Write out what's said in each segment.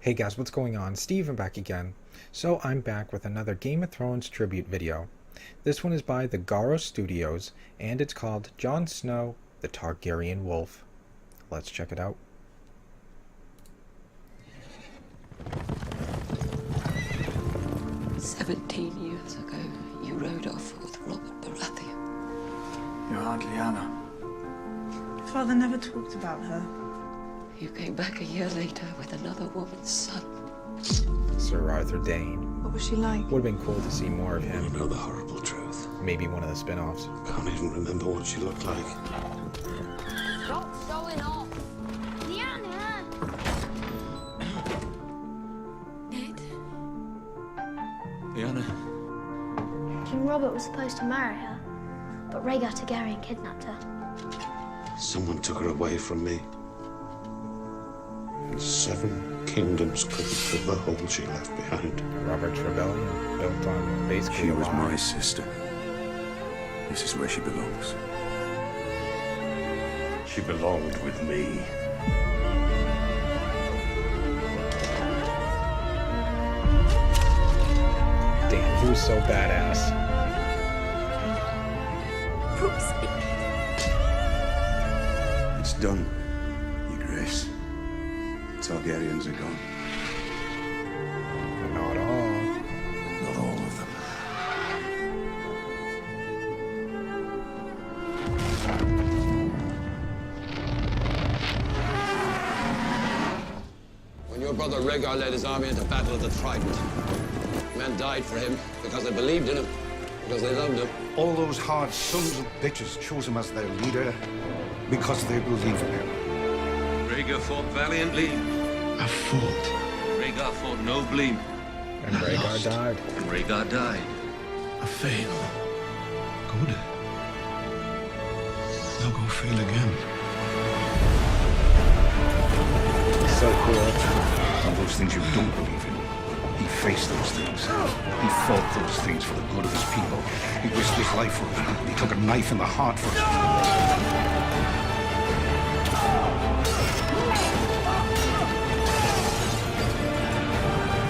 Hey guys, what's going on? Steven back again. So I'm back with another Game of Thrones tribute video. This one is by the Garo Studios, and it's called Jon Snow, the Targaryen Wolf. Let's check it out. "17 years ago, you rode off with Robert Baratheon. Your Aunt Lyanna. Father never talked about her. You came back a year later with another woman's son. Sir Arthur Dayne. What was she like? Would have been cool to see more of You want him. to know the horrible truth? Maybe one of the spin-offs. Can't even remember what she looked like. Stop showing off. Liana! Ned? Lyanna. King Robert was supposed to marry her, but Rhaegar Targaryen kidnapped her. Someone took her away from me. And 7 kingdoms couldn't fill the hole she left behind. Robert's Rebellion, built on basically She a was lie. my sister. This is where she belongs. She belonged with me. Damn, he was so badass. It's done, Your Grace. Targaryens are gone. Not all. Not all of them. When your brother Rhaegar led his army into battle at the Trident, men died for him because they believed in him, because they loved him. All those hard sons of bitches chose him as their leader because they believed in him. Rhaegar fought valiantly. I fought. Rhaegar fought nobly. And Rhaegar died. And Rhaegar died. I fail. Good. Now go fail again. So cool. And those things you don't believe in. He faced those things. He fought those things for the good of his people. He risked his life for them. He took a knife in the heart for them.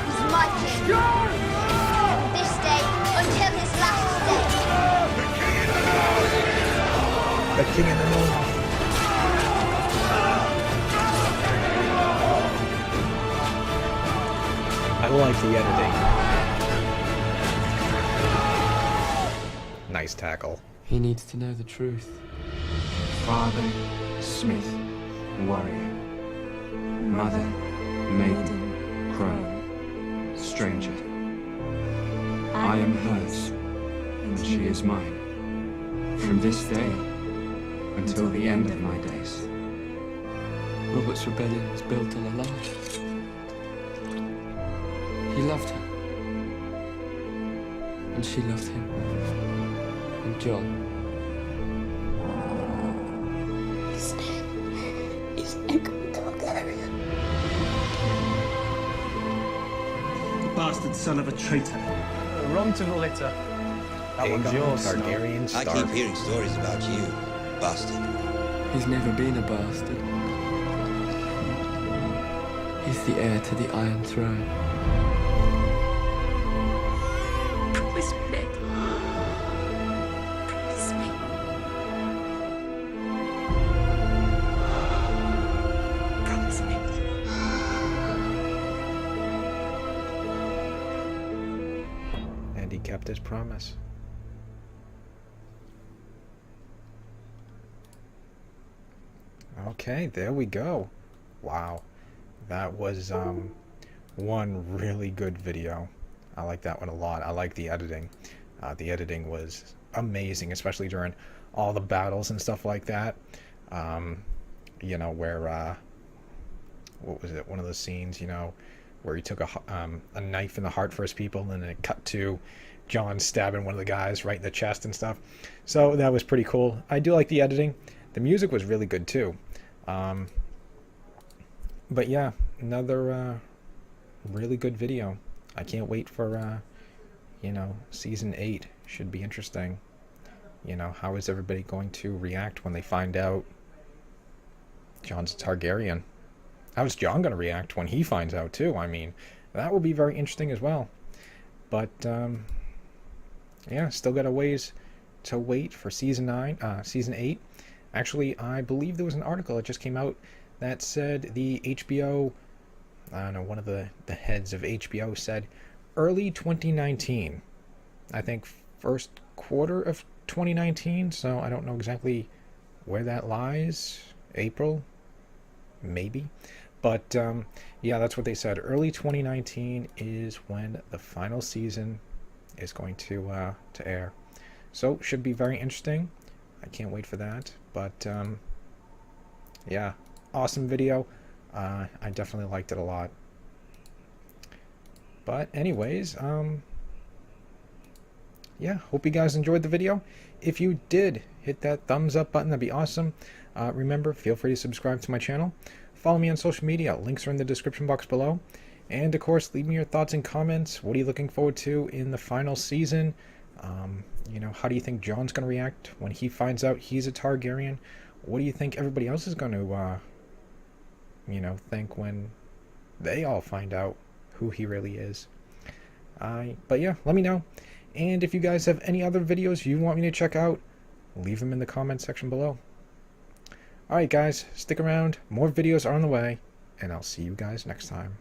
He's my king. From this day until his last day. The king in the north. I like the editing. Nice tackle. He needs to know the truth. Father, smith, warrior. Mother, maiden, crone, stranger. I am hers, and she is mine. From this day until the end of my days. Robert's rebellion was built on a lie. He loved her. And she loved him. And Jon. His name is Aegon Targaryen. The bastard son of a traitor. Run to the litter. That one's Aegon yours, Snow. Targaryen I Stark. keep hearing stories about you, bastard. He's never been a bastard. He's the heir to the Iron Throne. Promise me, Ned. Promise me. Promise me. And he kept his promise. Okay, there we go. Wow. That was one really good video. I like that one a lot. I like the editing. The editing was amazing, especially during all the battles and stuff like that. You know, where what was it? One of the scenes, you know, where he took a knife in the heart for his people, and then it cut to Jon stabbing one of the guys right in the chest and stuff. So that was pretty cool. I do like the editing. The music was really good too. But yeah, another really good video. I can't wait for you know, season 8 should be interesting. You know, how is everybody going to react when they find out Jon's a Targaryen? how's John going to react when he finds out too? I mean, that will be very interesting as well. But yeah, still got a ways to wait for season 8. Actually, I believe there was an article that just came out that said the HBO, I don't know, one of the heads of HBO said early 2019. I think first quarter of 2019, so I don't know exactly where that lies. April, maybe. But yeah, that's what they said. Early 2019 is when the final season is going to air. So should be very interesting. I can't wait for that. But yeah, awesome video. I definitely liked it a lot. But anyways, yeah, hope you guys enjoyed the video. If you did, hit that thumbs up button. That'd be awesome. Remember, feel free to subscribe to my channel. Follow me on social media. Links are in the description box below. And of course, leave me your thoughts and comments. What are you looking forward to in the final season? You know, how do you think Jon's going to react when he finds out he's a Targaryen? What do you think everybody else is going to, you know, think when they all find out who he really is? But yeah, let me know. And if you guys have any other videos you want me to check out, leave them in the comment section below. Alright guys, stick around. More videos are on the way, and I'll see you guys next time.